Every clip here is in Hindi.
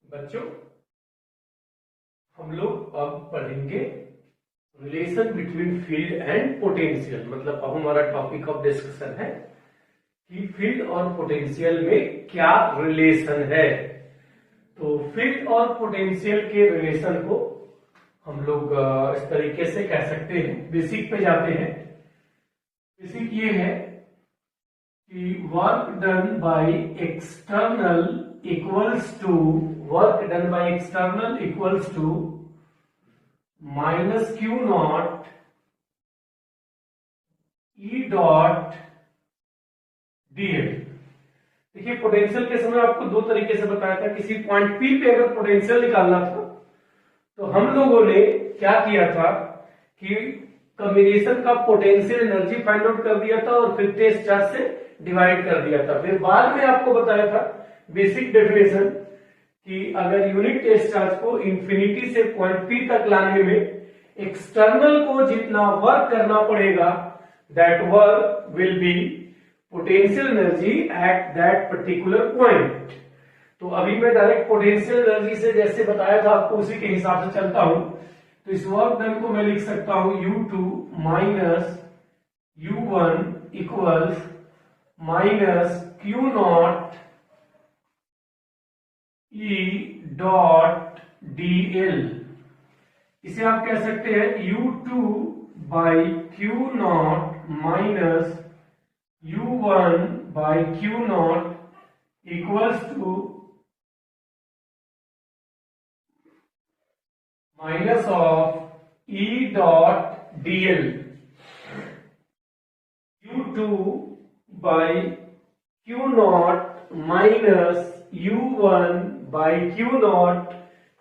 बच्चों, हम लोग अब पढ़ेंगे relation between field and potential. मतलब अब हमारा टॉपिक ऑफ डिस्कशन है कि फील्ड और पोटेंशियल में क्या रिलेशन है। तो फील्ड और पोटेंशियल के रिलेशन को हम लोग इस तरीके से कह सकते हैं। बेसिक पे जाते हैं। बेसिक ये है कि work done by external equals to minus Q naught E dot DL. देखिए, पोटेंशियल के समय आपको दो तरीके से बताया था। किसी पॉइंट पी पे अगर पोटेंशियल निकालना था तो हम लोगों ने क्या किया था कि कॉम्बिनेशन का पोटेंशियल एनर्जी फाइंड आउट कर दिया था और फिर टेस्ट चार्ज से डिवाइड कर दिया था। फिर बाद में आपको बताया था बेसिक डेफिनेशन कि अगर यूनिट टेस्ट चार्ज को इंफिनिटी से पॉइंट पी तक लाने में एक्सटर्नल को जितना वर्क करना पड़ेगा, that work will be potential energy at that particular point. तो अभी मैं डायरेक्ट पोटेंशियल एनर्जी से जैसे बताया था आपको उसी के हिसाब से चलता हूं। तो इस वर्क डन को मैं लिख सकता हूं U2 minus U1 equals minus Q naught E dot DL. इसे आप कह सकते हैं U2 by Q naught minus U1 by Q naught equals to minus of E dot DL. U2 by Q naught minus U1 by Q naught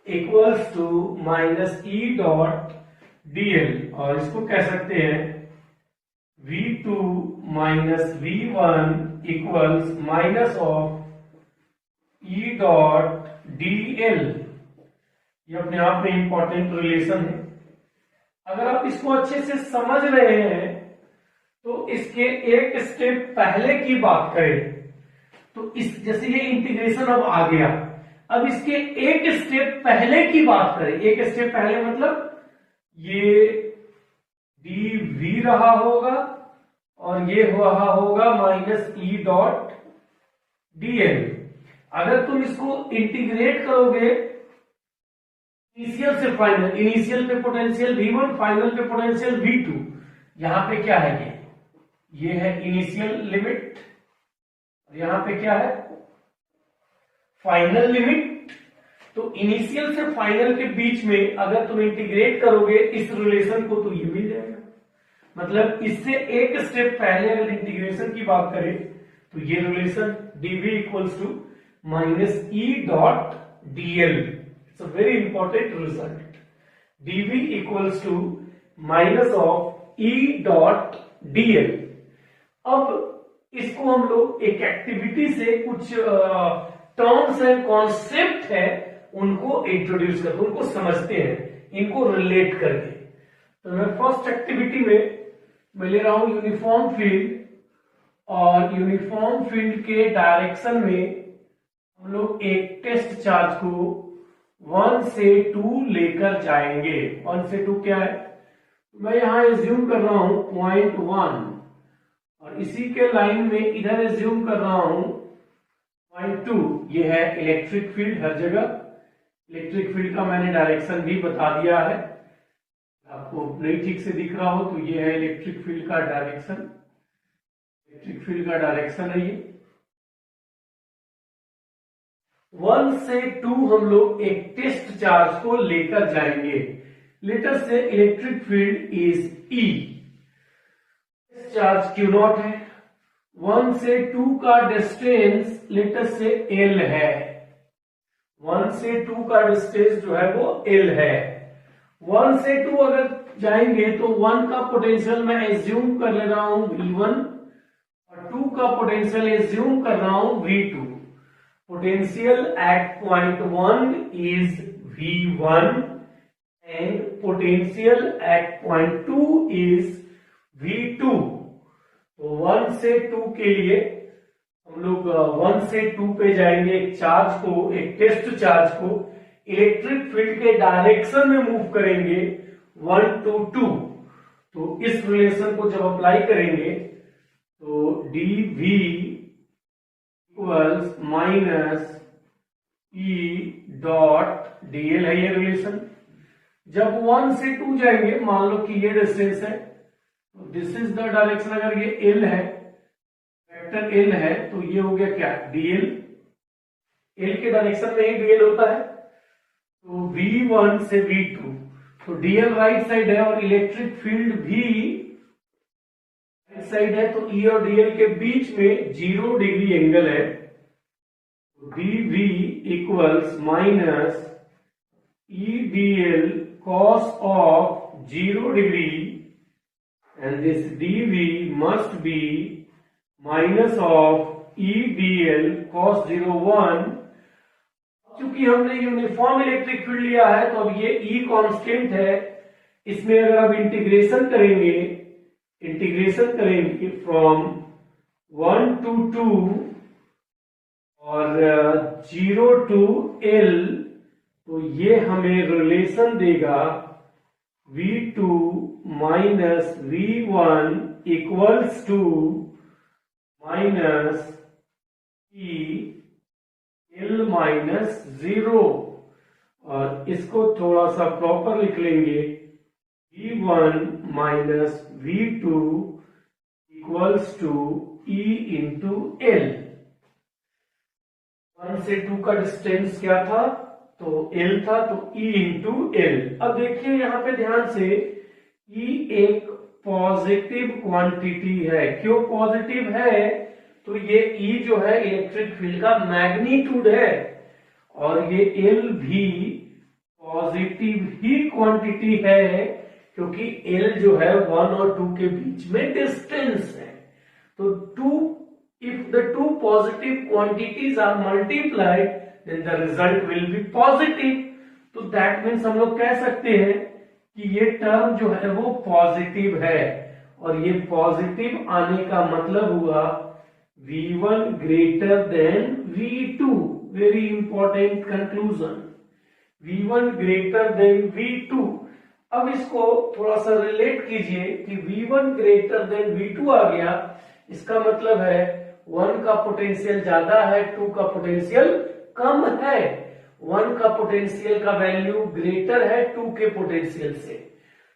equals to minus E dot DL. और इसको कह सकते हैं V2 minus V1 equals minus of E dot DL. ये अपने आप में इंपॉर्टेंट रिलेशन है। अगर आप इसको अच्छे से समझ रहे हैं तो इसके एक स्टेप पहले की बात करें तो इस जैसे ये इंटीग्रेशन अब आ गया, अब इसके एक स्टेप पहले की बात करें। एक स्टेप पहले मतलब ये dv रहा होगा और ये रहा होगा माइनस E डॉट dl। अगर तुम इसको इंटीग्रेट करोगे इनिशियल से फाइनल, इनिशियल पे पोटेंशियल V1, फाइनल पे पोटेंशियल V2। यहां पे क्या है, ये है इनिशियल लिमिट और यहां पे क्या है, फाइनल लिमिट। तो इनिशियल से फाइनल के बीच में अगर तुम इंटीग्रेट करोगे इस रिलेशन को तो ये मिल जाएगा। मतलब इससे एक स्टेप पहले अगर इंटीग्रेशन की बात करें तो ये relation dv equals to minus E dot dl। It's a very important result. dv equals to minus of E dot dl। अब इसको हम लोग एक एक्टिविटी से कुछ टर्म्स एंड कॉन्सेप्ट है उनको इंट्रोड्यूस करते हैं, उनको समझते हैं, इनको रिलेट करके। तो मैं फर्स्ट एक्टिविटी में मैं ले रहा हूं यूनिफॉर्म फील्ड, और यूनिफॉर्म फील्ड के डायरेक्शन में हम लोग एक टेस्ट चार्ज को 1 से 2 लेकर जाएंगे। 1 से 2 क्या है, मैं यहां एज्यूम कर रहा हूं 0.1 और इसी के लाइन में इधर एज्यूम कर रहा हूं 0.2। ये है इलेक्ट्रिक फील्ड। हर जगह इलेक्ट्रिक फील्ड का मैंने डायरेक्शन भी बता दिया है, आपको नहीं ठीक से दिख रहा हो तो ये है इलेक्ट्रिक फील्ड का डायरेक्शन। इलेक्ट्रिक फील्ड का डायरेक्शन है ये। 1 से 2 हम लोग एक टेस्ट चार्ज को लेकर जाएंगे। लेटर से electric field is E, charge Q not है। 1 से 2 का डिस्टेंस लेटर से L है। 1 से 2 का डिस्टेंस जो है वो L है। 1 से 2 अगर जाएंगे तो 1 का पोटेंशियल मैं एज्यूम कर ले रहा हूं V1 और 2 का पोटेंशियल एज्यूम कर रहा हूं V2। Potential at point 1 is V1 and potential at point 2 is V2। तो 1 से 2 के लिए हम लोग 1 से 2 पे जाएंगे। एक चार्ज को, एक टेस्ट चार्ज को इलेक्ट्रिक फील्ड के डायरेक्शन में मूव करेंगे 1 to 2। तो इस रिलेशन को जब अप्लाई करेंगे तो dv equals minus E dot dl है ये रिलेशन। जब 1 से 2 जाएंगे, मान लो कि ये डिस्टेंस है, तो दिस इज द डायरेक्शन। अगर ये L है, वेक्टर L है, तो ये हो गया क्या, dl। L के डायरेक्शन में ही dl होता है, तो v1 से v2, तो dl राइट साइड है और इलेक्ट्रिक फील्ड भी राइट साइड है, तो E और dl के बीच में 0 डिग्री एंगल है। dv equals minus E dl cos of 0 degree, and this dv must be minus of E dl cos 01। चूंकि हमने यूनिफॉर्म इलेक्ट्रिक फील्ड लिया है तो अब ये E कांस्टेंट है। इसमें अगर अब इंटीग्रेशन करेंगे फ्रॉम 1 to 2 और 0 to L, तो ये हमें रिलेशन देगा v2 minus v1 equals to minus E L minus 0। और इसको थोड़ा सा प्रॉपर लिख लेंगे, v1 minus v2 equals to E into L। 1 से 2 का डिस्टेंस क्या था, तो L था, तो E इंटू L। अब देखिए यहां पे ध्यान से, E एक पॉजिटिव क्वांटिटी है। क्यों पॉजिटिव है, तो ये E जो है इलेक्ट्रिक फील्ड का मैग्नीट्यूड है, और ये L भी पॉजिटिव ही क्वांटिटी है, क्योंकि L जो है 1 और 2 के बीच में डिस्टेंस है। तो if the two positive quantities are multiplied, then the result will be positive। तो that means हम लोग कह सकते हैं कि ये टर्म जो है वो पॉजिटिव है, और ये पॉजिटिव आने का मतलब हुआ v1 greater than v2। Very important conclusion, v1 greater than v2। अब इसको थोड़ा सा रिलेट कीजिए कि v1 ग्रेटर देन v2 आ गया, इसका मतलब है 1 का पोटेंशियल ज्यादा है, 2 का पोटेंशियल कम है। 1 का पोटेंशियल का वैल्यू ग्रेटर है 2 के पोटेंशियल से।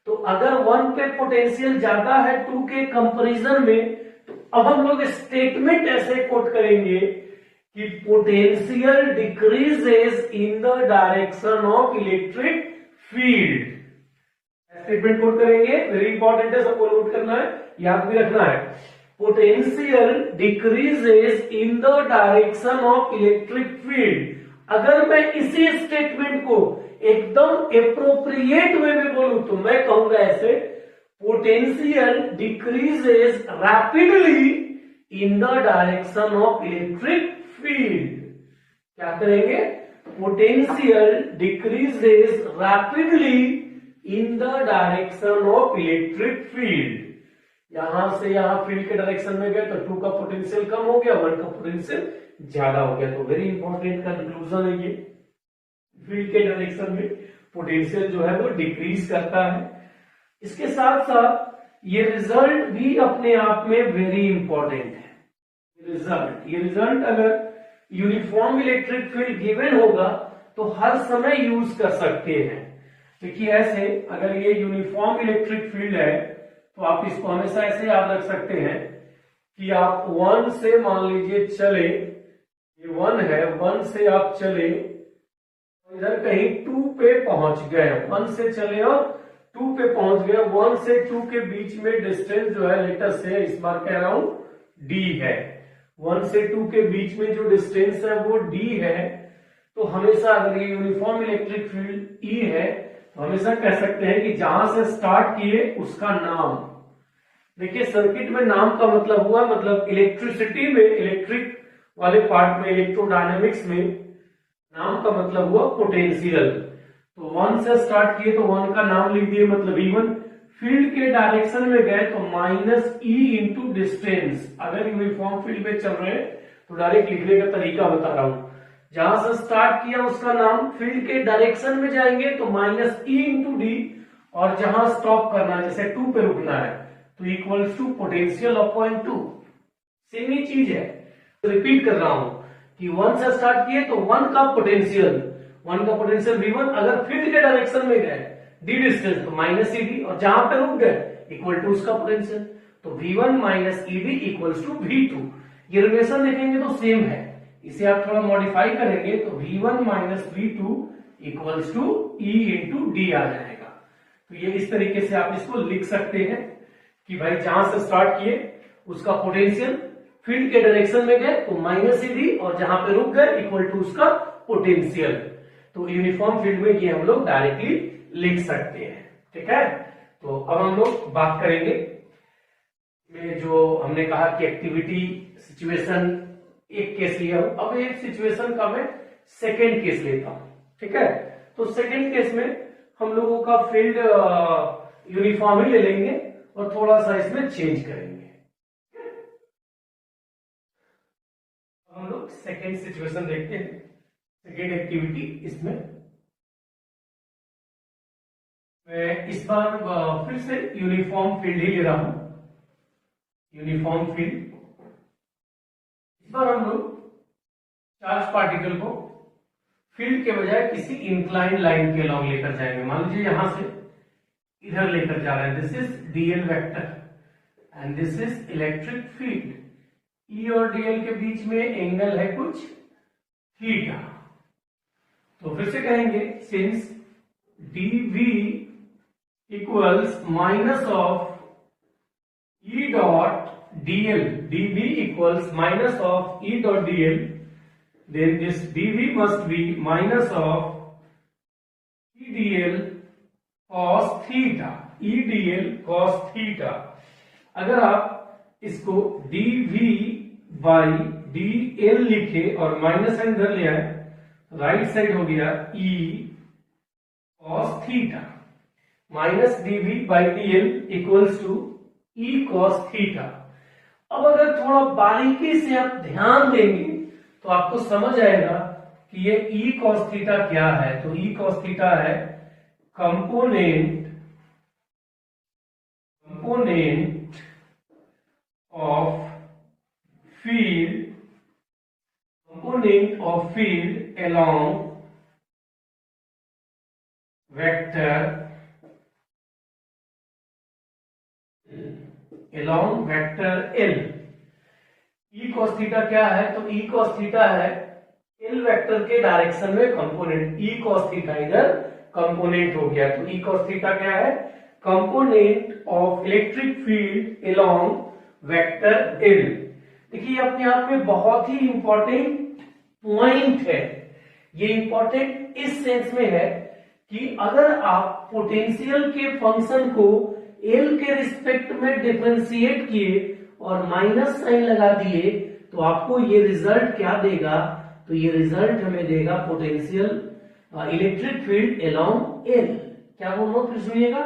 तो अगर 1 पे पोटेंशियल ज्यादा है 2 के कंपैरिजन में, तो अब हम लोग स्टेटमेंट ऐसे कोट करेंगे कि potential decreases in the direction of electric field. Statement quote करेंगे, वेरी इंपॉर्टेंट है, सबको नोट करना है, याद भी रखना है। Potential decreases in the direction of electric field. अगर मैं इसी स्टेटमेंट को एकदम एप्रोप्रिएट वे में बोलूं तो मैं कहूंगा ऐसे, potential decreases rapidly in the direction of electric field. क्या करेंगे, potential decreases rapidly in the direction of electric field. यहां से यहां फील्ड के डायरेक्शन में गए तो 2 का पोटेंशियल कम हो गया, 1 का पोटेंशियल ज्यादा हो गया। तो वेरी इंपॉर्टेंट कंक्लूजन है ये, फील्ड के डायरेक्शन में पोटेंशियल जो है वो डिक्रीज करता है। इसके साथ साथ ये रिजल्ट भी अपने आप में वेरी इंपॉर्टेंट है। ये रिजल्ट अगर यूनिफॉर्म इलेक्ट्रिक फील्ड गिवन होगा तो हर समय यूज कर सकते हैं। देखिए ऐसे, अगर ये यूनिफॉर्म इलेक्ट्रिक फील्ड है तो आप इसको हमेशा ऐसे याद रख सकते हैं कि आप 1 से मान लीजिए चले, ये 1 है, 1 से आप चले इधर कहीं 2 पे पहुंच गए, 1 से चले और 2 पे पहुंच गए। 1 से 2 के बीच में डिस्टेंस जो है, लेटर से इस बार कह रहा हूं d है। 1 से 2 के बीच में जो डिस्टेंस है वो d है। तो हमेशा अगर ये यूनिफॉर्म इलेक्ट्रिक फील्ड E है तो हमेशा कह सकते हैं कि जहां से स्टार्ट किए उसका नाम। देखिए सर्किट में नाम का मतलब हुआ, मतलब इलेक्ट्रिसिटी में, इलेक्ट्रिक वाले पार्ट में, इलेक्ट्रोडायनेमिक्स में नाम का मतलब हुआ पोटेंशियल। तो 1 से स्टार्ट किए तो 1 का नाम लिख दिए, मतलब E1। फील्ड के डायरेक्शन में गए तो माइनस E इंटू डिस्टेंस। अगर यूनिफॉर्म फील्ड में चल रहे हैं तो डायरेक्ट लिखने का तरीका बता रहा हूं। जहां से स्टार्ट किया उसका नाम, फील्ड के डायरेक्शन में जाएंगे तो -E/d, और जहां स्टॉप करना, जैसे 2 पे रुकना है तो equals to potential of point 2। Same ही चीज है, तो रिपीट कर रहा हूं कि 1 से स्टार्ट किए तो 1 का पोटेंशियल V1, अगर फील्ड के डायरेक्शन में गए d डिस्टेंस तो -ED, और जहां पे रुक गए इक्वल टू उसका पोटेंशियल, तो V1 - ED equals to V2। ये रिलेशन देखेंगे तो सेम है, इसे आप थोड़ा मॉडिफाई करेंगे तो V1 - V2 equals to E/d आ जाएगा। तो ये इस तरीके से आप इसको लिख सकते हैं कि भाई जहां से स्टार्ट किए उसका पोटेंशियल, फील्ड के डायरेक्शन में गए तो -ED, और जहां पे रुक गए इक्वल टू उसका पोटेंशियल। तो यूनिफॉर्म फील्ड में ये हम लोग डायरेक्टली लिख सकते हैं। ठीक है, तो अब हम लोग बात करेंगे में जो हमने कहा कि एक्टिविटी सिचुएशन एक केस लिया हूं, अब एक सिचुएशन का मैं सेकेंड केस लेता हूं। ठीक है, तो सेकेंड केस में हम लोगों का फील्ड यूनिफॉर्म ही ले लेंगे और थोड़ा सा इसमें चेंज करेंगे। हम लोग सेकेंड सिचुएशन देखते हैं, सेकेंड एक्टिविटी। इसमें मैं इस बार फिर से यूनिफॉर्म फील्ड ही ले रहा हूं, यूनिफॉर्म फील्ड। इस बार हम लोग चार्ज पार्टिकल को फील्ड के बजाय किसी इंक्लाइंड लाइन के अलॉन्ग लेकर जाएंगे। मान लीजिए यहां से इधर लेकर जा रहे हैं, this is dl vector and this is electric field. E और dl के बीच में एंगल है कुछ थीटा। तो फिर से कहेंगे since dv equals minus of E dot dl, dv equals minus of E dot dl, then this dv must be minus of E dl cos theta, E dl cos theta। अगर आप इसको dv by dl लिखे और माइनस साइन इधर ले आए, राइट साइड हो गया E cos theta, minus dv by dl equals to E cos theta. अब अगर थोड़ा बारीकी से आप ध्यान देंगे तो आपको समझ आएगा कि ये E cos थीटा क्या है। तो E cos थीटा है component of field along vector L। E cos theta क्या है? तो E cos थीटा है L वेक्टर के डायरेक्शन में कंपोनेंट। E cos थीटा इधर कंपोनेंट हो गया, तो E cos थीटा क्या है? Component of electric field along vector L। देखिए अपने आप में बहुत ही इंपॉर्टेंट पॉइंट है। ये इंपॉर्टेंट इस सेंस में है कि अगर आप पोटेंशियल के फंक्शन को L के रिस्पेक्ट में डिफरेंशिएट किए और माइनस साइन लगा दिए तो आपको ये रिजल्ट क्या देगा? तो ये रिजल्ट हमें देगा potential electric field along L। क्या बोलो फिर सुनिएगा,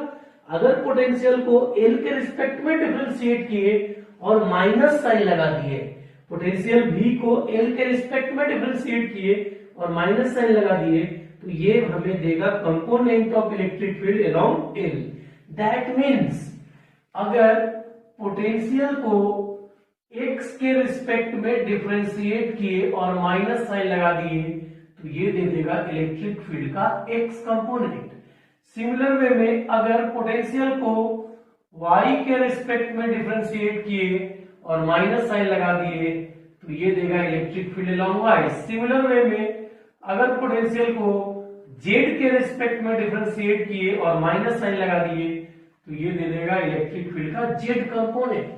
अगर पोटेंशियल को L के रिस्पेक्ट में डिफरेंशिएट किए और माइनस साइन लगा दिए, पोटेंशियल V को L के रिस्पेक्ट में डिफरेंशिएट किए और माइनस साइन लगा दिए, तो ये हमें देगा component of electric field along L। That means अगर पोटेंशियल को x के रिस्पेक्ट में डिफरेंशिएट किए और माइनस साइन लगा दिए तो ये दे देगा इलेक्ट्रिक फील्ड का x कंपोनेंट। सिमिलर वे में अगर पोटेंशियल को y के रिस्पेक्ट में डिफरेंशिएट किए और माइनस साइन लगा दिए तो ये देगा electric field along y। Similar way में अगर पोटेंशियल को z के रिस्पेक्ट में डिफरेंशिएट किए और माइनस साइन लगा दिए तो ये दे देगा इलेक्ट्रिक फील्ड का z कंपोनेंट।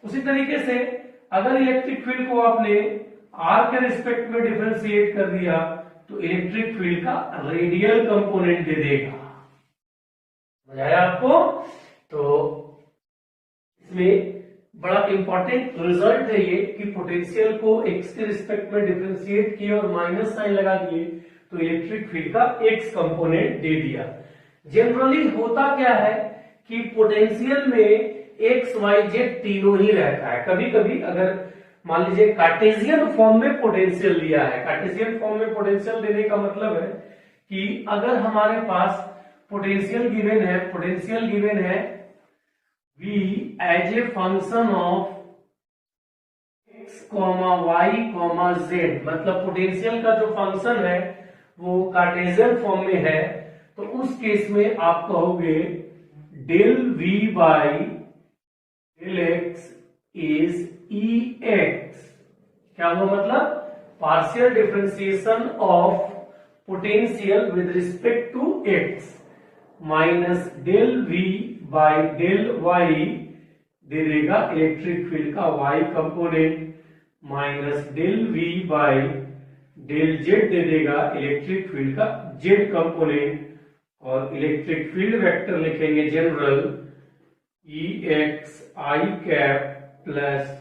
उसी तरीके से अगर इलेक्ट्रिक फील्ड को आपने r के रिस्पेक्ट में डिफरेंशिएट कर दिया तो इलेक्ट्रिक फील्ड का रेडियल कंपोनेंट दे देगा। समझ आया आपको? तो इसमें बड़ा इंपॉर्टेंट रिजल्ट है ये कि पोटेंशियल को x के रिस्पेक्ट में डिफरेंशिएट किए और माइनस साइन लगा दिए तो इलेक्ट्रिक फील्ड का x कंपोनेंट दे दिया। जनरली होता क्या है कि पोटेंशियल में x y z तीनों ही रहता है। कभी कभी अगर मान लीजिए कार्टेशियन फॉर्म में पोटेंशियल दिया है। कार्टेशियन फॉर्म में पोटेंशियल देने का मतलब है कि अगर हमारे पास पोटेंशियल गिवन है v as a function of x, y, z, मतलब पोटेंशियल का जो फंक्शन है वो कार्टेशियन फॉर्म में है, तो उस केस में आप कहोगे del v by del x is Ex। क्या हुआ? मतलब partial differentiation of potential with respect to x minus del v by del y दे देगा इलेक्ट्रिक फील्ड का y component, minus del v by del z दे देगा इलेक्ट्रिक फील्ड का z कंपोनेंट, और इलेक्ट्रिक फील्ड वेक्टर लिखेंगे general Ex I cap plus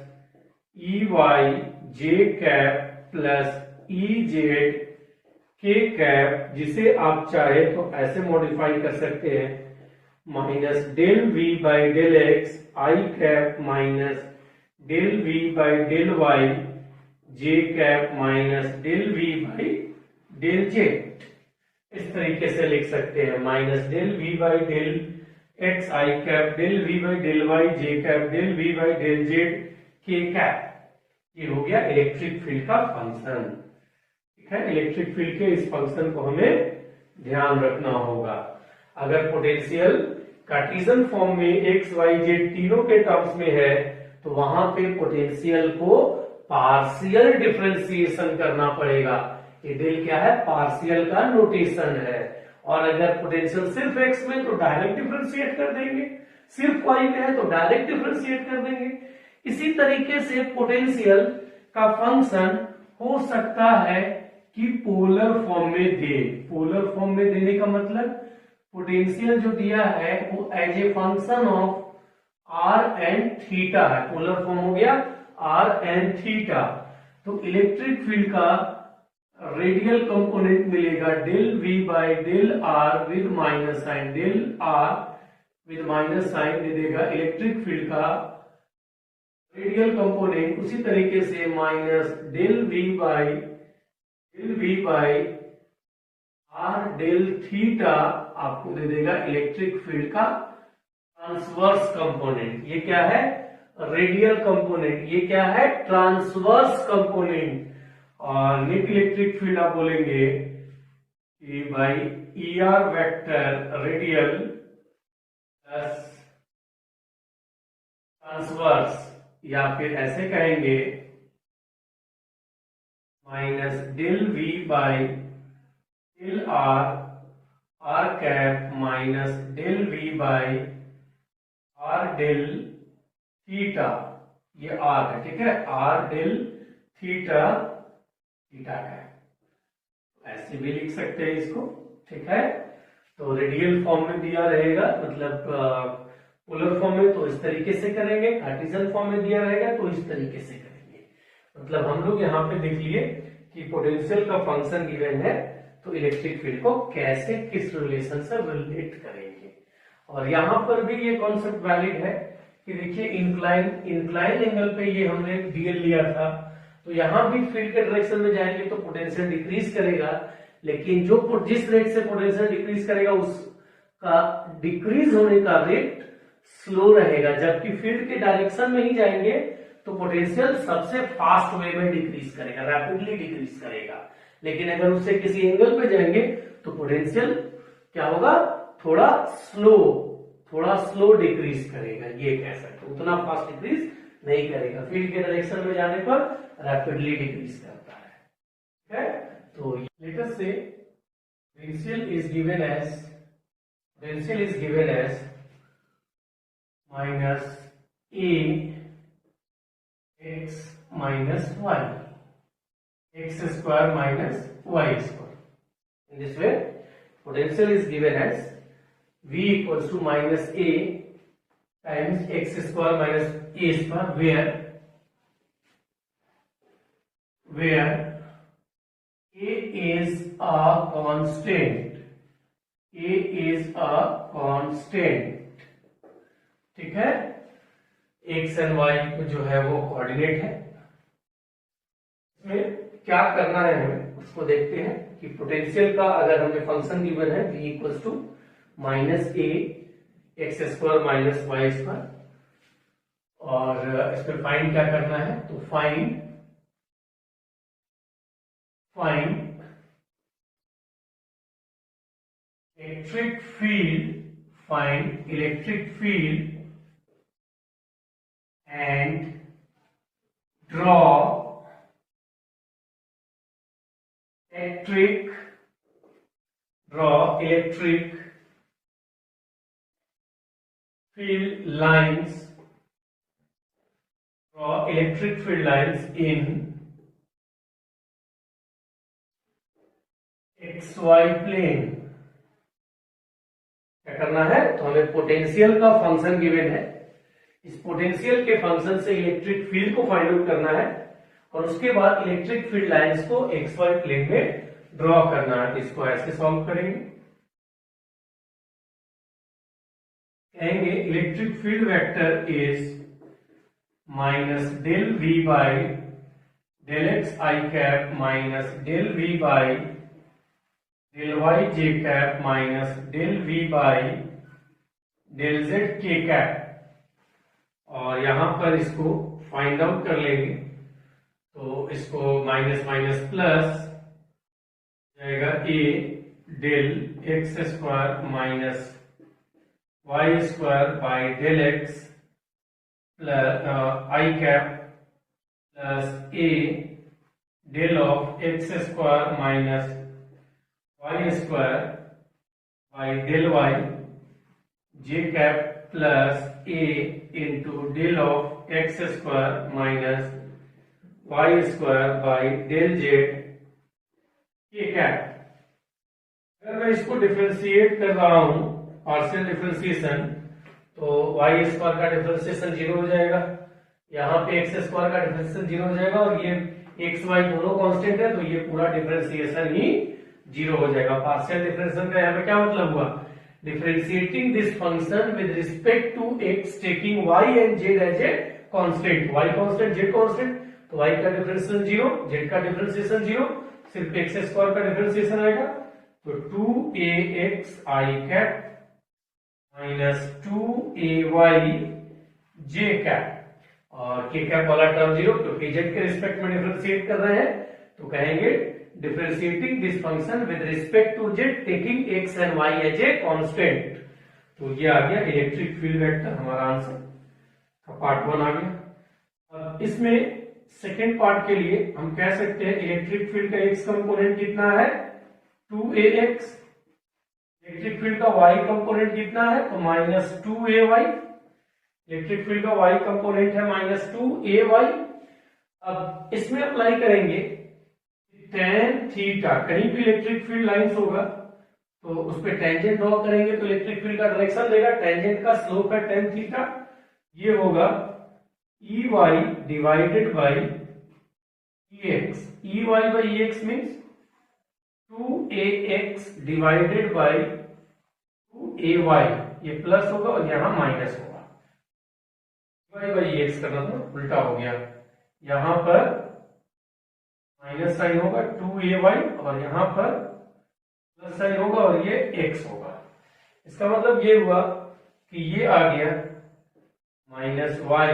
EY J cap plus EZ K cap, जिसे आप चाहे तो ऐसे मॉडिफाई कर सकते हैं, minus del V by del x I cap minus del V by del y J cap minus del V by del z। इस तरीके से लिख सकते हैं, minus del V by del x I cap del V by del y J cap del V by del z K cap. ये हो गया इलेक्ट्रिक फील्ड का फंक्शन। ठीक है, इलेक्ट्रिक फील्ड के इस फंक्शन को हमें ध्यान रखना होगा। अगर पोटेंशियल कार्टेशियन फॉर्म में x y z तीनों के टर्म्स में है तो वहां पे पोटेंशियल को पार्शियल डिफरेंशिएशन करना पड़ेगा। ये डेल क्या है? पार्शियल का नोटेशन है। और अगर पोटेंशियल सिर्फ x में तो डायरेक्ट डिफरेंशिएट कर देंगे, सिर्फ y में है तो डायरेक्ट डिफरेंशिएट कर देंगे। इसी तरीके से पोटेंशियल का फंक्शन हो सकता है कि पोलर फॉर्म में दे। पोलर फॉर्म में देने का मतलब पोटेंशियल जो दिया है वो as a function of r and theta है। पोलर फॉर्म हो गया r एंड थीटा, तो इलेक्ट्रिक फील्ड का रेडियल कंपोनेंट मिलेगा del v by del r with minus sign, del r with minus sign दे देगा इलेक्ट्रिक फील्ड का रेडियल कंपोनेंट। उसी तरीके से minus del v by r del theta आपको दे देगा इलेक्ट्रिक फील्ड का ट्रांसवर्स कंपोनेंट। ये क्या है? Radial component. ये क्या है? Transverse component. और नेट इलेक्ट्रिक फील्ड आप बोलेंगे कि by ER vector radial plus transverse, या फिर ऐसे कहेंगे minus del V by del r cap minus del V by r del theta. ये r है, ठीक है, r डेल थीटा कैप। ऐसे भी लिख सकते हैं इसको। ठीक है, तो रेडियल फॉर्म में दिया रहेगा, मतलब पोलर फॉर्म में तो इस तरीके से करेंगे, कार्टेशियन फॉर्म में दिया रहेगा तो इस तरीके से करेंगे। मतलब हम लोग यहाँ पे देख लिए कि पोटेंशियल का फंक्शन गिवन है तो इलेक्ट्रिक फील्ड को कैसे किस रिलेशन से रिलेट करेंगे। और यहाँ पर भी ये कॉन्सेप्ट वैलिड है कि देखिए इंक्लाइन एंगल पे ये हमने डीएल लिया था, तो यहाँ भी फील्ड के डायरेक्शन में जाएंगे तो पोटेंशियल डिक्रीज करेगा, लेकिन जो जिस रेट से पोटेंशियल डिक्रीज करेगा उसका डिक्रीज होने का रेट स्लो रहेगा, जबकि फील्ड के डायरेक्शन में ही जाएंगे तो पोटेंशियल सबसे फास्ट वे में डिक्रीज करेगा, रैपिडली डिक्रीज करेगा। लेकिन अगर उससे किसी एंगल पे जाएंगे तो पोटेंशियल क्या होगा? थोड़ा स्लो डिक्रीज करेगा। ये कह सकते, उतना फास्ट डिक्रीज नहीं करेगा, फील्ड के डायरेक्शन में जाने पर रैपिडली डिक्रीज करता है। ठीक है, तो let us say potential is given as minus a x minus y, x square minus y square. In this way, potential is given as v equals to minus a times x square minus a square, where a is a constant. A is a constant. ठीक है, x एंड y जो है वो कोऑर्डिनेट है, इसमें क्या करना है हमें उसको देखते हैं कि पोटेंशियल का अगर हमें फंक्शन गिवन है v equals to minus a x square minus y square, और इसमें फाइंड क्या करना है, तो find electric field, find electric field and draw electric field lines, in xy plane। क्या करना है, तो हमें पोटेंशियल का फंक्शन गिवन है, इस पोटेंशियल के फंक्शन से इलेक्ट्रिक फील्ड को फाइंड आउट करना है और उसके बाद इलेक्ट्रिक फील्ड लाइंस को एक्स वाई प्लेन में ड्रॉ करना है। इसको ऐसे सॉल्व करेंगे, कहेंगे electric field vector is minus del v by del x i cap minus del v by del y j cap minus del v by del z k cap, और यहां पर इसको फाइंड आउट कर लेंगे तो इसको माइनस माइनस प्लस जाएगा a del x square minus y square by del x plus i cap plus a del of x square minus y square by del y j cap plus a into del of x square minus y square by del z k cap. अगर मैं इसको डिफरेंशिएट कर रहा हूं पार्शियल डिफरेंशिएशन, तो वाई स्क्वायर का डिफरेंशिएशन 0 हो जाएगा, यहाँ पे एक्स स्क्वायर का डिफरेंशिएशन 0 हो जाएगा, और ये एक्स वाई दोनों कांस्टेंट है तो ये पूरा डिफरेंशिएशन ही 0 हो जाएगा। पार्शियल डिफरेंशिएशन का यहाँ पे क्या मतलब हुआ, differentiating this function with respect to x taking y and z as a constant, y constant z constant, तो y का डिफरेंशिएशन 0, z का डिफरेंशिएशन 0, सिर्फ x स्क्वायर का डिफरेंशिएशन आएगा, तो 2ax i cap minus 2ay j cap, और k कैप वाला टर्म 0 क्योंकि z के रिस्पेक्ट में डिफरेंशिएट कर रहे हैं, तो कहेंगे differentiating this function with respect to z taking x and y as a constant। तो ये आ गया इलेक्ट्रिक फील्ड वेक्टर, हमारा आंसर का पार्ट 1 आ गया। अब इसमें सेकेंड पार्ट के लिए हम कह सकते हैं इलेक्ट्रिक फील्ड का x कंपोनेंट कितना है 2ax, इलेक्ट्रिक फील्ड का y कंपोनेंट कितना है, तो माइनस 2ay, इलेक्ट्रिक फील्ड का y कंपोनेंट है माइनस 2ay। अब इसमें अप्लाई करेंगे tan थीटा, कहीं भी इलेक्ट्रिक फील्ड लाइंस होगा तो उस पे टेंजेंट ड्रॉ करेंगे तो इलेक्ट्रिक फील्ड का डायरेक्शन देगा, टेंजेंट का स्लोप है tan थीटा, ये होगा EY divided by EX, EY by EX means 2AX divided by 2AY, ये प्लस होगा और यहां माइनस होगा, EY बाई EX करना तो उल्टा हो गया, यहां पर माइनस साइन होगा 2ay और यहां पर प्लस साइन होगा और ये x होगा। इसका मतलब ये हुआ कि ये आ गया माइनस y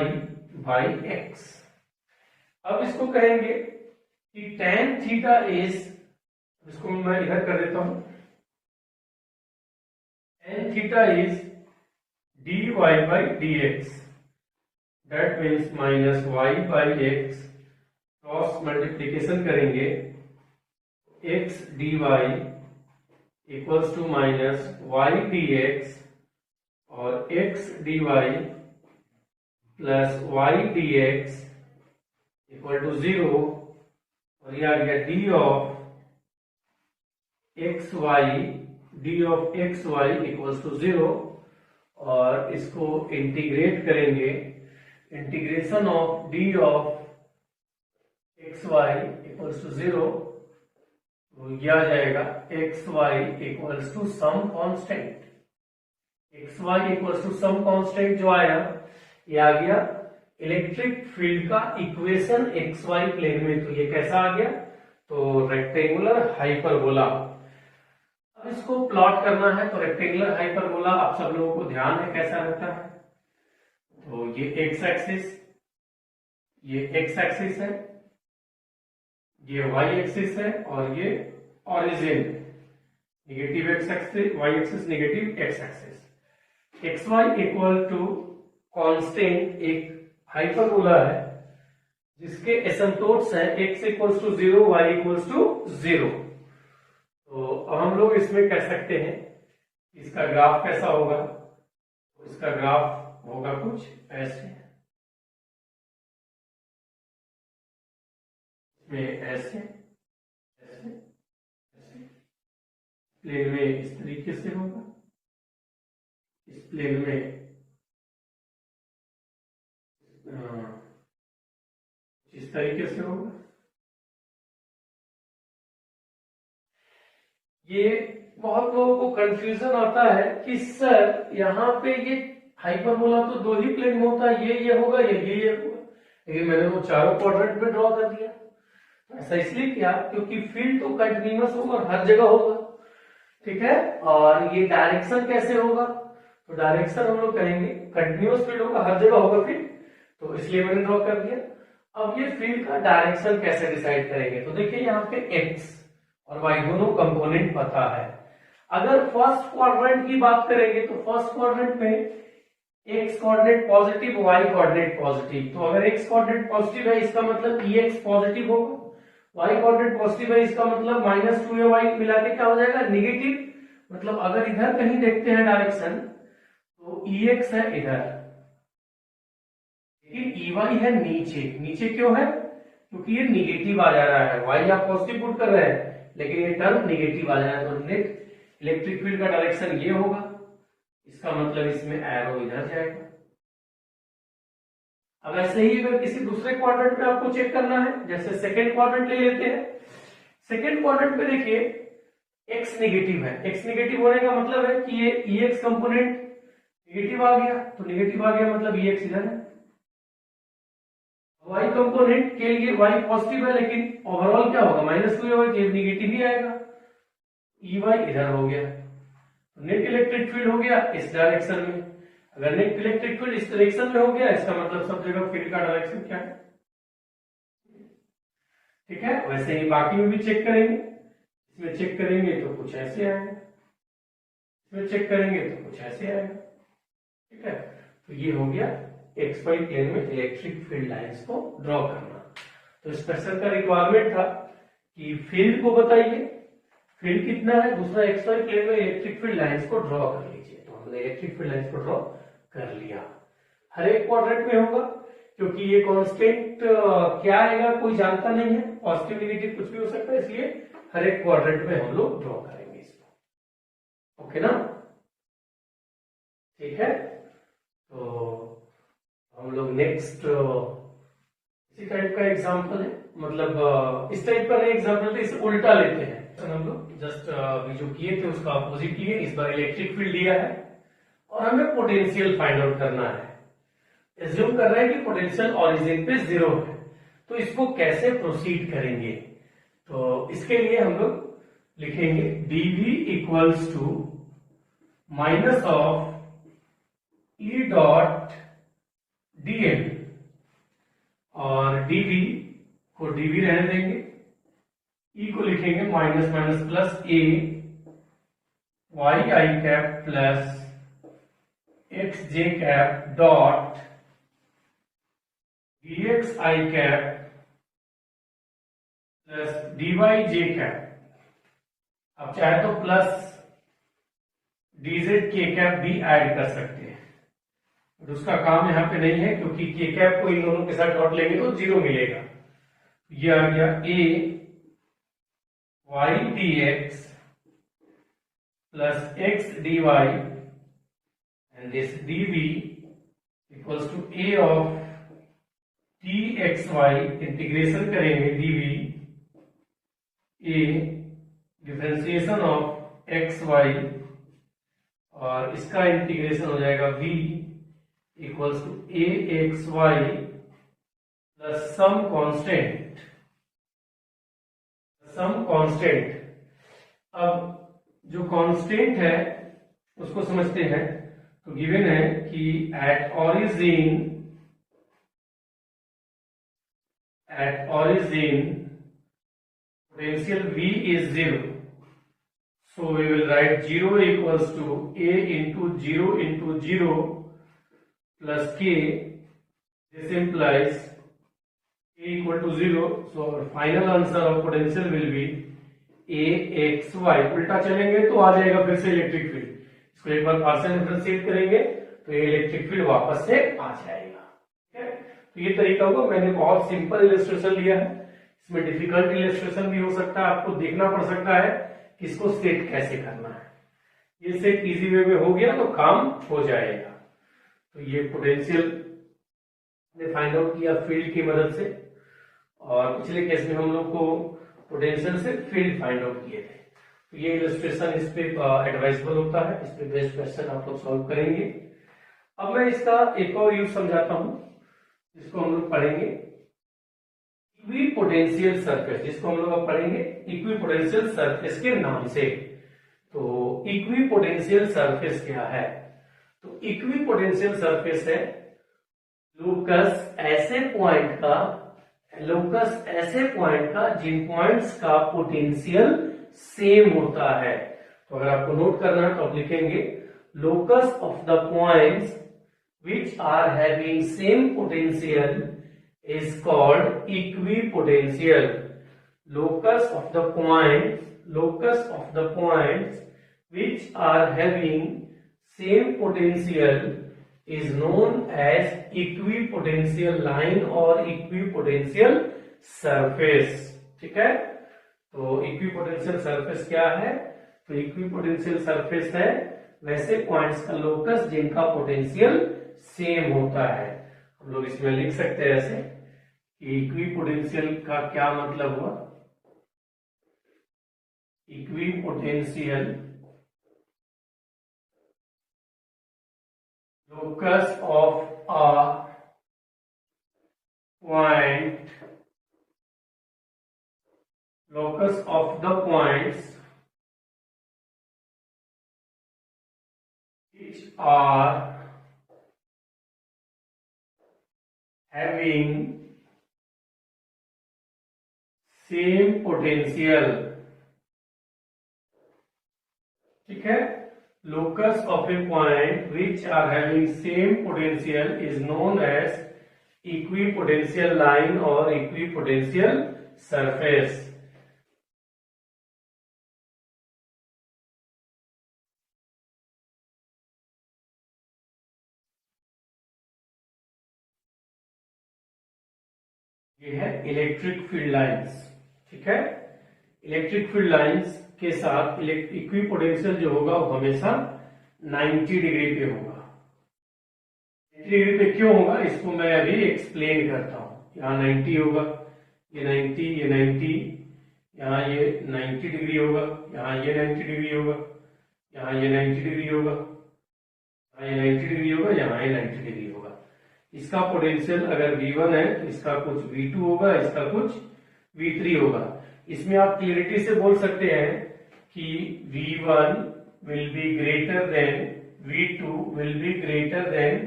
बाई एक्स। अब इसको कहेंगे कि tan थीटा इज, इसको मैं इधर कर देता हूं, tan theta is dy by dx, that means minus y by x, cross multiplication करेंगे x dy equals to minus y dx और x dy plus y dx equal to 0, और ये आ गया d of x y equals to 0, और इसको इंटीग्रेट करेंगे, integration of d of xy equals to 0, तो यह आ जाएगा xy equals to some constant, xy equals to some constant जो आया ये आ गया इलेक्ट्रिक फील्ड का इक्वेशन एक्स वाई प्लेन में, तो ये कैसा आ गया, तो रेक्टेंगुलर हाइपरबोला। अब इसको प्लॉट करना है, तो रेक्टेंगुलर हाइपरबोला आप सब लोगों को ध्यान है कैसा रहता है, तो ये एक्स एक्सिस, ये एक्स एक्सिस है, ये वाई एक्सिस है, और ये origin negative x axis, y axis negative x axis. X y equal to constant एक हाइपरबोला है जिसके एसिम्पटोट्स है x equals to 0, y equals to 0। तो अब हम लोग इसमें कह सकते हैं इसका ग्राफ कैसा होगा, तो इसका ग्राफ होगा कुछ ऐसे, में ऐसे ऐसे ऐसे, प्लेन में इस तरीके से होगा, इस प्लेन में इस तरीके से होगा। ये बहुत लोगों को कंफ्यूजन आता है कि सर यहाँ पे ये हाइपरबोला तो दो ही प्लेन में होता है, ये होगा, ये होगा, लेकिन मैंने वो चारों क्वाड्रेंट में ड्रॉ कर दिया। ऐसा इसलिए किया क्योंकि फील्ड तो कंटिन्यूअस होगा और हर जगह होगा, ठीक है। और ये डायरेक्शन कैसे होगा, तो डायरेक्शन हम लोग कहेंगे कंटिन्यूअस फील्ड होगा, हर जगह होगा फील्ड, तो इसलिए मैंने ड्रॉ कर दिया। अब ये फील्ड का डायरेक्शन कैसे डिसाइड करेंगे, तो देखिए यहाँ पे एक्स और वाई दोनों कंपोनेंट पता है। अगर फर्स्ट क्वाड्रेंट की बात करेंगे तो फर्स्ट क्वाड्रेंट में x coordinate positive, y coordinate positive, तो अगर एक्स कोऑर्डिनेट पॉजिटिव है इसका मतलब एक्स पॉजिटिव होगा, वाई कोऑर्डिनेट पॉजिटिव है इसका मतलब -2ay मिला के क्या हो जाएगा, नेगेटिव। मतलब अगर इधर कहीं देखते हैं डायरेक्शन तो एक्स है इधर, लेकिन ey है नीचे। नीचे क्यों है, क्योंकि ये निगेटिव आ जा रहा है, y आप पॉजिटिव पुट कर रहे हैं लेकिन ये टर्म निगेटिव आ जा रहा है, तो नेट इलेक्ट्रिक फील्ड का डायरेक्शन ये होगा, इसका मतलब इसमें एरो इधर जाएगा। अब ऐसे ही अगर किसी दूसरे क्वाड्रेंट में आपको चेक करना है, जैसे सेकंड क्वाड्रेंट ले लेते हैं, सेकंड क्वाड्रेंट में देखिए x नेगेटिव है, x नेगेटिव होने का मतलब है कि ये ex कंपोनेंट नेगेटिव आ गया, तो नेगेटिव आ गया मतलब ex इधर है। y कंपोनेंट के लिए y पॉजिटिव है लेकिन ओवरऑल क्या होगा, -2ay, तो नेगेटिव ही आएगा, ey इधर हो गया, तो नेट इलेक्ट्रिक फील्ड हो गया इस डायरेक्शन में। अगर नेट इलेक्ट्रिक फील्ड इस डायरेक्शन में हो गया, इसका मतलब सब जगह फील्ड का डायरेक्शन क्या है, ठीक है। वैसे ही बाकी में भी चेक करेंगे, इसमें चेक करेंगे तो कुछ ऐसे आएगा, इसमें चेक करेंगे तो कुछ ऐसे आएगा, ठीक है। तो ये हो गया एक्स वाई प्लेन में इलेक्ट्रिक फील्ड लाइंस को ड्रॉ करना। तो इस क्वेश्चन का रिक्वायरमेंट था कि फील्ड को बताइए, फील्ड कितना है, दूसरा एक्स वाई प्लेन में इलेक्ट्रिक फील्ड लाइंस को ड्रॉ कर लीजिए। तो हमने इलेक्ट्रिक फील्ड लाइंस को ड्रॉ कर लिया, हर एक क्वाड्रेंट में होगा क्योंकि ये कांस्टेंट क्या आएगा कोई जानता नहीं है, पॉजिटिव नेगेटिव कुछ भी हो सकता है, इसलिए हर एक क्वाड्रेंट में हम लोग ड्रॉ करेंगे इसको, ओके ना, ठीक है। तो हम लोग नेक्स्ट इसी टाइप का एग्जांपल है, मतलब इस टाइप का नहीं एग्जांपल थे, इसे उल्टा लेते हैं। तो हम लोग जस्ट जो किए थे उसका अपोजिट लिए, इस बार इलेक्ट्रिक फील्ड लिया है और हमें पोटेंशियल फाइंड आउट करना है। एज्यूम कर रहे हैं कि पोटेंशियल ओरिजिन पे 0 है, तो इसको कैसे प्रोसीड करेंगे, तो इसके लिए हम लोग लिखेंगे dv equals to minus of E dot dl, और dv को dv रहने देंगे, E को लिखेंगे minus minus plus a y I cap plus x j cap dot dx I cap plus dy j cap. अब चाहे तो प्लस dz k कैप भी ऐड कर सकते हैं, तो उसका काम यहाँ पे नहीं है क्योंकि k कैप को इन दोनों के साथ डॉट लेंगे तो 0 मिलेगा। ये आ गया a y dx plus x dy and this dv equals to a of txy, इंटीग्रेशन करेंगे dv a differentiation of xy, और इसका इंटीग्रेशन हो जाएगा v equals to a xy plus some constant. अब जो कांस्टेंट है उसको समझते हैं। तो गिवन है कि at origin potential V is 0. So we will write 0 equals to A into 0 plus K. This implies A equal to 0. So our final answer of potential will be AXY. उल्टा चलेंगे तो आ जाएगा फिर से इलेक्ट्रिक फील्ड। इसको एक बार पार्शियल डिफरेंशिएट करेंगे तो ये इलेक्ट्रिक फील्ड वापस से आ जाएगा। ठीक है, तो ये तरीका होगा। मैंने बहुत सिंपल इलस्ट्रेशन लिया है, इसमें डिफिकल्ट इलस्ट्रेशन भी हो सकता है, आपको देखना पड़ सकता है कि इसको सेट कैसे करना है। ये सेट इजी वे में हो गया तो काम हो जाएगा। तो ये पोटेंशियल ने फाइंड आउट किया फील्ड की मदद से, और पिछले केस में हम लोग को पोटेंशियल से फील्ड फाइंड आउट किए थे। तो ये इलस्ट्रेशन इस पे एडवाइजेबल होता है, इस पे बेस्ट क्वेश्चन आप लोग सॉल्व करेंगे। अब मैं इसका एक और यूज समझाता हूं जिसको हम लोग पढ़ेंगे इक्विपोटेंशियल सरफेस, जिसको हम लोग अब पढ़ेंगे इक्विपोटेंशियल सरफेस के नाम से। तो इक्विपोटेंशियल सरफेस क्या है? तो इक्विपोटेंशियल सरफेस है लोकस ऐसे पॉइंट का जिन पॉइंट्स का पोटेंशियल सेम होता है। तो अगर आपको नोट करना है तो आप लिखेंगे locus of the points which are having same potential is called equipotential. Locus of the points which are having same potential is known as equipotential line or equipotential surface. ठीक है, तो इक्विपोटेंशियल सरफेस क्या है? तो इक्विपोटेंशियल सरफेस है वैसे पॉइंट्स का लोकस जिनका पोटेंशियल सेम होता है। हम लोग इसमें लिख सकते हैं ऐसे कि इक्विपोटेंशियल का क्या मतलब हुआ? Equipotential locus of a point, locus of the points which are having same potential। ठीक है, locus of a point which are having same potential is known as equipotential line or equipotential surface। ये है इलेक्ट्रिक फील्ड लाइंस। ठीक है, इलेक्ट्रिक फील्ड लाइंस के साथ इक्विपोटेंशियल जो होगा वो हमेशा 90 डिग्री पे होगा। 90 डिग्री पे क्यों होगा इसको मैं अभी एक्सप्लेन करता हूं। यहाँ 90 होगा, ये 90, ये 90, यहाँ ये 90 डिग्री होगा, यहाँ ये 90 डिग्री होगा, यहाँ ये 90 डिग्री होगा, यहाँ ये 90 डिग्री होगा, यहाँ ये 90 डिग्री होगा। इसका पोटेंशियल अगर V1 है तो इसका कुछ V2 होगा, इसका कुछ V3 होगा। इसमें आप क्लियरिटी से बोल सकते हैं कि V1 will be greater than V2 will be greater than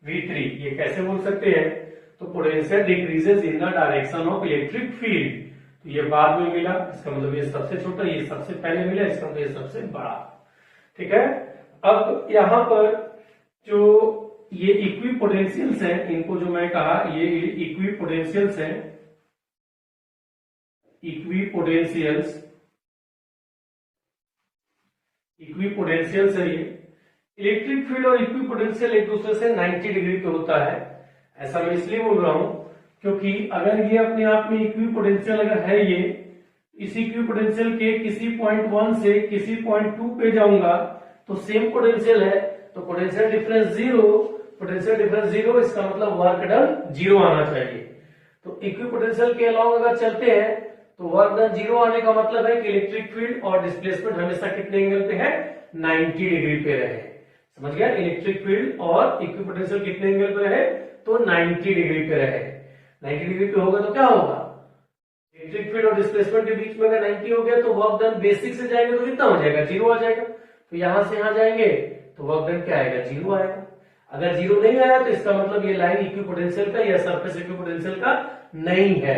V3। ये कैसे बोल सकते हैं? तो potential decreases in the direction of electric field. तो ये बाद में मिला, इसका मतलब ये सबसे छोटा, ये सबसे पहले मिला, इसका मतलब ये सबसे बड़ा। ठीक है, अब यहाँ पर जो ये इक्विपोटेंशियल्स हैं, इनको जो मैं कहा ये इक्विपोटेंशियल्स हैं, इक्विपोटेंशियल्स है ये। इलेक्ट्रिक फील्ड और इक्विपोटेंशियल एक दूसरे से 90 डिग्री पे होता है। ऐसा मैं इसलिए बोल रहा हूं क्योंकि अगर ये अपने आप में इक्विपोटेंशियल अगर है, ये इस इक्विपोटेंशियल के किसी पॉइंट 1 से किसी पॉइंट 2 पे जाऊंगा तो सेम पोटेंशियल है, तो पोटेंशियल डिफरेंस जीरो, इसका मतलब वर्क डन जीरो आना चाहिए। तो इक्विपोटेंशियल के अलॉन्ग अगर चलते हैं तो वर्क डन जीरो आने का मतलब है कि इलेक्ट्रिक फील्ड और डिस्प्लेसमेंट हमेशा कितने एंगल पे है? 90 डिग्री पे रहे। समझ गया? इलेक्ट्रिक फील्ड और इक्विपोटेंशियल कितने एंगल पे रहे? तो 90 डिग्री पे रहे। 90 डिग्री पे होगा तो क्या होगा, इलेक्ट्रिक फील्ड और डिस्प्लेसमेंट के बीच में अगर 90 हो गया तो वर्क डन बेसिक से जाएंगे तो कितना हो जाएगा, 0 आ जाएगा। तो यहां से यहां जाएंगे तो वर्क डन क्या आएगा, 0 आएगा। अगर 0 नहीं आया तो इसका मतलब ये लाइन इक्विपोटेंशियल का या सरफेस इक्विपोटेंशियल का नहीं है।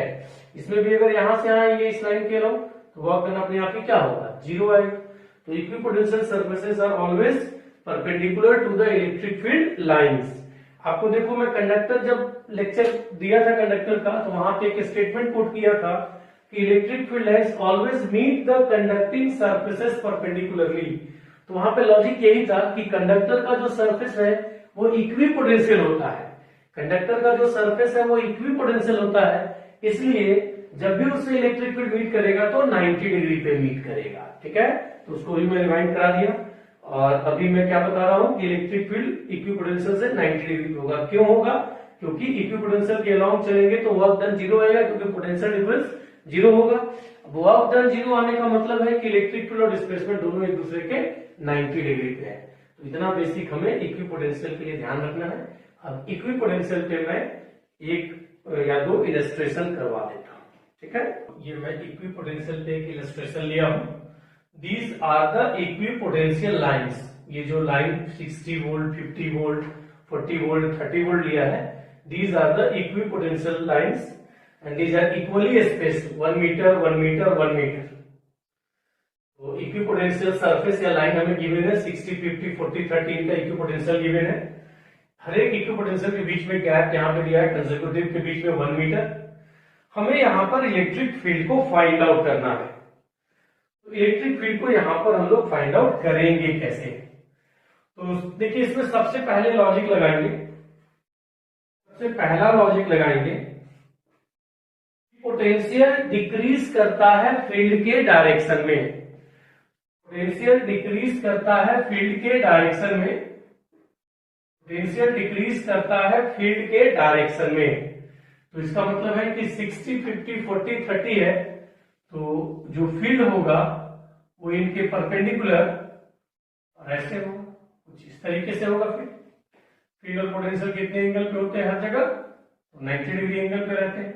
इसमें भी अगर यहां से आएंगे इस लाइन के अलावा तो वर्क डन अपने आप ही क्या होगा, 0 आएगा। तो equipotential surfaces are always perpendicular to the electric field lines. आपको देखो मैं कंडक्टर जब लेक्चर दिया था कंडक्टर का तो वहां पे एक स्टेटमेंट कोट किया था कि electric field lines always meet the conducting surfaces perpendicularly. तो वहां पे लॉजिक यही था कि कंडक्टर का जो सरफेस है वो इक्विपोटेंशियल होता है, कंडक्टर का जो सरफेस है वो इक्विपोटेंशियल होता है, इसलिए जब भी उससे इलेक्ट्रिक फील्ड मीट करेगा तो 90 डिग्री पे मीट करेगा। ठीक है, तो उसको भी मैं रिवाइंड करा दिया। और अभी मैं क्या बता रहा हूं कि इलेक्ट्रिक फील्ड इक्विपोटेंशियल से 90 डिग्री पे होगा। क्यों होगा, क्योंकि इक्विपोटेंशियल के अलाउंग चलेंगे तो वर्क डन 0 आएगा, क्योंकि पोटेंशियल डिफरेंस 0 होगा। वर्क डन 0 आने का मतलब है कि इलेक्ट्रिक फील्ड और डिस्प्लेसमेंट दोनों एक दूसरे के 90 डिग्री पे है। तो इतना बेसिक हमें इक्विपोटेंशियल के लिए ध्यान रखना है। अब इक्विपोटेंशियल पे मैं एक या दो इलस्ट्रेशन करवा देता हूं। ठीक है, ये मैं इक्विपोटेंशियल पे एक इलस्ट्रेशन लिया हूं। These are the equipotential lines। ये जो line 60 volt, 50 volt, 40 volt, 30 volt लिया है, these are the equipotential lines and these are equally spaced 1 metre, 1 metre, 1 metre. तो इक्विपोटेंशियल सरफेस या लाइन हमें गिवन है 60, 50, 40, 30 इनका इक्विपोटेंशियल गिवन है। हर एक इक्विपोटेंशियल के बीच में गैप यहाँ पे दिया है कंसेक्यूटिव के बीच में 1 मीटर। हमें यहाँ पर इलेक्ट्रिक फील्ड को फाइंड आउट करना है। तो इलेक्ट्रिक फील्ड को यहां पर हम लोग फाइंड आउट करेंगे कैसे, तो देखिए इसमें सबसे पहले लॉजिक लगाएंगे, सबसे पहला लॉजिक लगाएंगे पोटेंशियल डिक्रीज करता है फील्ड के डायरेक्शन में, पोटेंशियल डिक्रीज करता है फील्ड के डायरेक्शन में, पोटेंशियल डिक्रीज करता है फील्ड के डायरेक्शन में। तो इसका मतलब है कि 60, 50, 40, 30 है तो जो फील्ड होगा वो इनके परपेंडिकुलर और ऐसे होगा, कुछ इस तरीके से होगा। फील्ड और पोटेंशियल कितने एंगल पे होते हैं हर जगह, तो 90 डिग्री एंगल पे रहते हैं।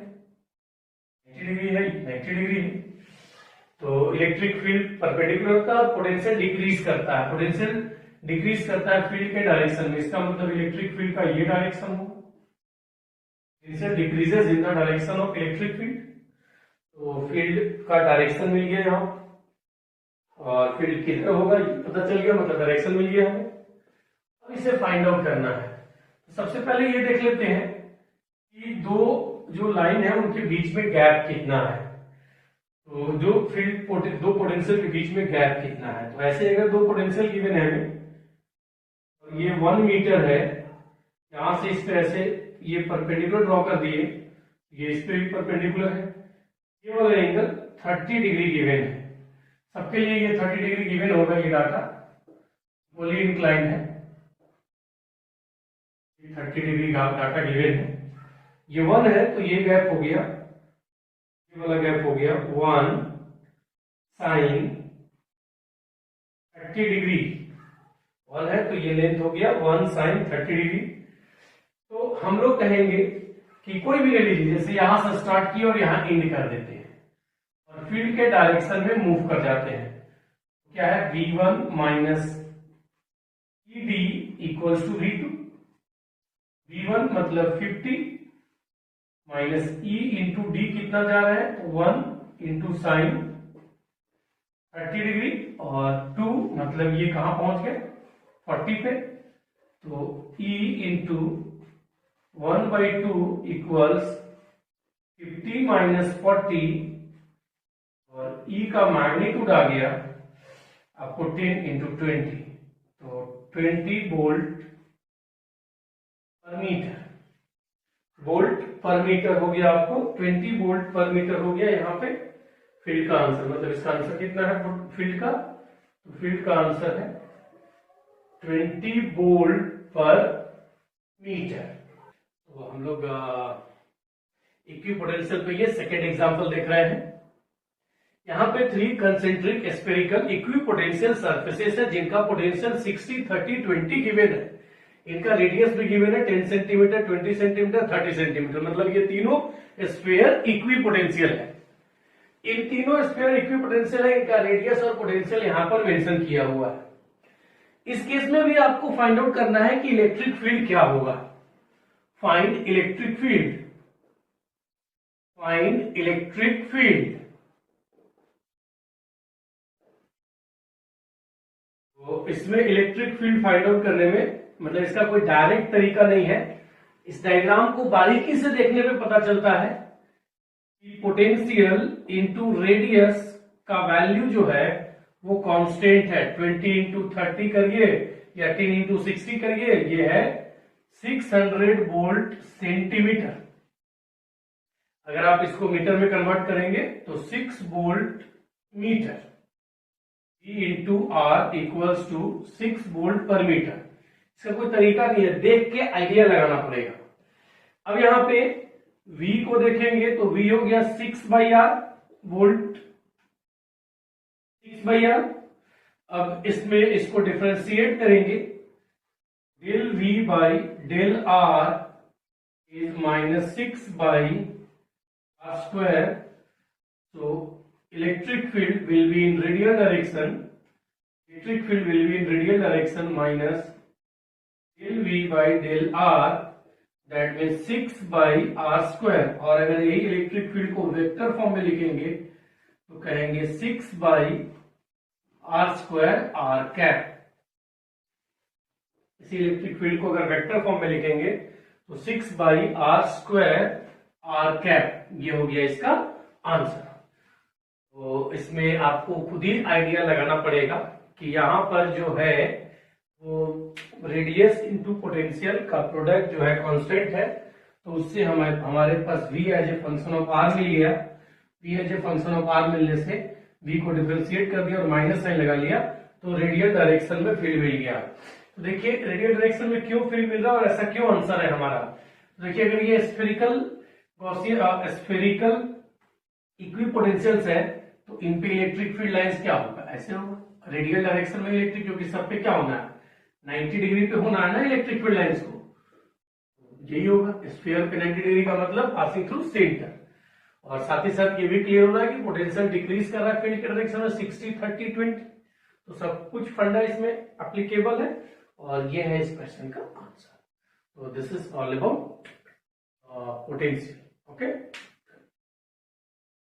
90 डिग्री है, 90 डिग्री है। तो इलेक्ट्रिक फील्ड परपेंडिकुलर होता है और पोटेंशियल डिक्रीज करता है, पोटेंशियल डिक्रीज करता है फील्ड के डायरेक्शन में। इसका मतलब इलेक्ट्रिक फील्ड का ये डायरेक्शन होगा, potential decreases in the direction of electric field. तो फील्ड का डायरेक्शन मिल गया यहाँ, और फील्ड किधर होगा ये पता चल गया, मतलब डायरेक्शन मिल गया हमें। अब इसे फाइंड आउट करना है। तो सबसे पहले ये देख लेते हैं कि दो जो लाइन है उनके बीच में गैप कितना है। तो जो फील्ड दो पोटेंशियल के बीच में गैप कितना है, तो ऐसे अगर दो पोटेंशियल गिवन है हमें, और ये 1 मीटर है, यहां से इस पे ऐसे ये परपेंडिकुलर ड्रॉ कर दिए, ये इस पे भी परपेंडिकुलर है, ये वाला एंगल 30 डिग्री गिवन है। सबके लिए ये 30 डिग्री गिवन होगा, ये डाटा फुली इंक्लाइन है, 30 डिग्री डाटा गिवन है। ये 1 है तो ये गैप हो गया, ये वाला गैप हो गया 1 साइन 30 डिग्री, 1 है तो ये लेंथ हो गया 1 साइन 30 डिग्री। तो हम लोग कहेंगे कि कोई भी ले लीजिए, जैसे यहां से स्टार्ट किया और यहां एंड कर देते हैं और फील्ड के डायरेक्शन में मूव कर जाते हैं। क्या है, V1 minus ED equals to V2। V1 मतलब 50 माइनस E इंटू डी कितना जा रहा है, 1 इंटू साइन 30 डिग्री, और 2 मतलब ये कहां पहुंच गए 40 पे, तो E इंटू 1/2 इक्वल्स 50 माइनस 40, और E का मैग्नीट्यूड आ गया आपको 10 इंटू 20, तो 20 volt per metre, volt per metre हो गया आपको, 20 वोल्ट पर मीटर हो गया यहाँ पे फील्ड का आंसर। मतलब इसका आंसर कितना है फील्ड का, तो फील्ड का आंसर है 20 वोल्ट पर मीटर। तो हम लोग इक्विपोटेंशियल पे ये सेकेंड एग्जांपल देख रहे हैं। यहाँ पे 3 कंसेंट्रिक स्फेरिकल इक्विपोटेंशियल सरफेसेस है जिनका पोटेंशियल 60, 30, 20 गिवन है। इनका रेडियस भी गिवन है 10 सेंटीमीटर, 20 सेंटीमीटर, 30 सेंटीमीटर, मतलब ये तीनों स्फीयर इक्विपोटेंशियल है। इन तीनों स्फीयर इक्विपोटेंशियल है, इनका रेडियस और पोटेंशियल यहां पर मेंशन किया हुआ है। इस केस में भी आपको फाइंड आउट करना है कि इलेक्ट्रिक फील्ड क्या होगा। Find electric field, find electric field. तो इसमें इलेक्ट्रिक फील्ड फाइंड आउट करने में मतलब इसका कोई डायरेक्ट तरीका नहीं है। इस डायग्राम को बारीकी से देखने पे पता चलता है कि पोटेंशियल इंटू रेडियस का वैल्यू जो है वो कांस्टेंट है। 20 इंटू 30 करिए या 10 इंटू 60 करिए, ये है 600 वोल्ट सेंटीमीटर। अगर आप इसको मीटर में कन्वर्ट करेंगे तो 6 volt metre, E into r equals to 6 volt per metre. इसका कोई तरीका नहीं है, देख के आइडिया लगाना पड़ेगा। अब यहां पे V को देखेंगे तो V हो गया 6/R वोल्ट, 6/R। अब इसमें इसको डिफरेंशिएट करेंगे, del V by del R is -6/R square. So electric field will be in radial direction. Electric field will be in radial direction minus del V by del R. That means 6/R square. और अगर यही इलेक्ट्रिक फील्ड को वेक्टर फॉर्म में लिखेंगे तो कहेंगे 6/R स्क्वायर R कैप। इसी इलेक्ट्रिक फील्ड को अगर वेक्टर फॉर्म में लिखेंगे तो 6/R स्क्वायर R कैप, ये हो गया इसका आंसर। तो इसमें आपको खुद ही आइडिया लगाना पड़ेगा कि यहाँ पर जो है वो रेडियस इनटू पोटेंशियल का प्रोडक्ट जो है कांस्टेंट है, तो उससे हमारे पास v as a function of r मिल गया। v as a function of r मिलने से v को डिफरेंशिएट कर दिया और माइनस साइन लगा लिया, तो रेडियल डायरेक्शन में फील्ड मिल गया। तो देखिए रेडियल डायरेक्शन में क्यों फील्ड मिल रहा है और ऐसा क्यों आंसर है हमारा। तो देखिए अगर ये स्फेरिकल इक्विपोटेंशियल्स है तो इन पे इलेक्ट्रिक फील्ड लाइंस क्या होगा, ऐसे होगा। रेडियल डायरेक्शन में इलेक्ट्रिक, क्योंकि सब पे क्या होना है 90 डिग्री पे होना है ना इलेक्ट्रिक फील्ड लाइंस को, यही होगा। स्फीयर पे 90 डिग्री का मतलब पासिंग थ्रू सेंटर। और साथ ही साथ ये भी क्लियर हो रहा है कि पोटेंशियल डिक्रीज कर रहा है फील्ड के डायरेक्शन में 60 30 20। तो सब कुछ फंडा इसमें एप्लीकेबल है और ये है इस क्वेश्चन का आंसर। तो this is all about potential. Okay.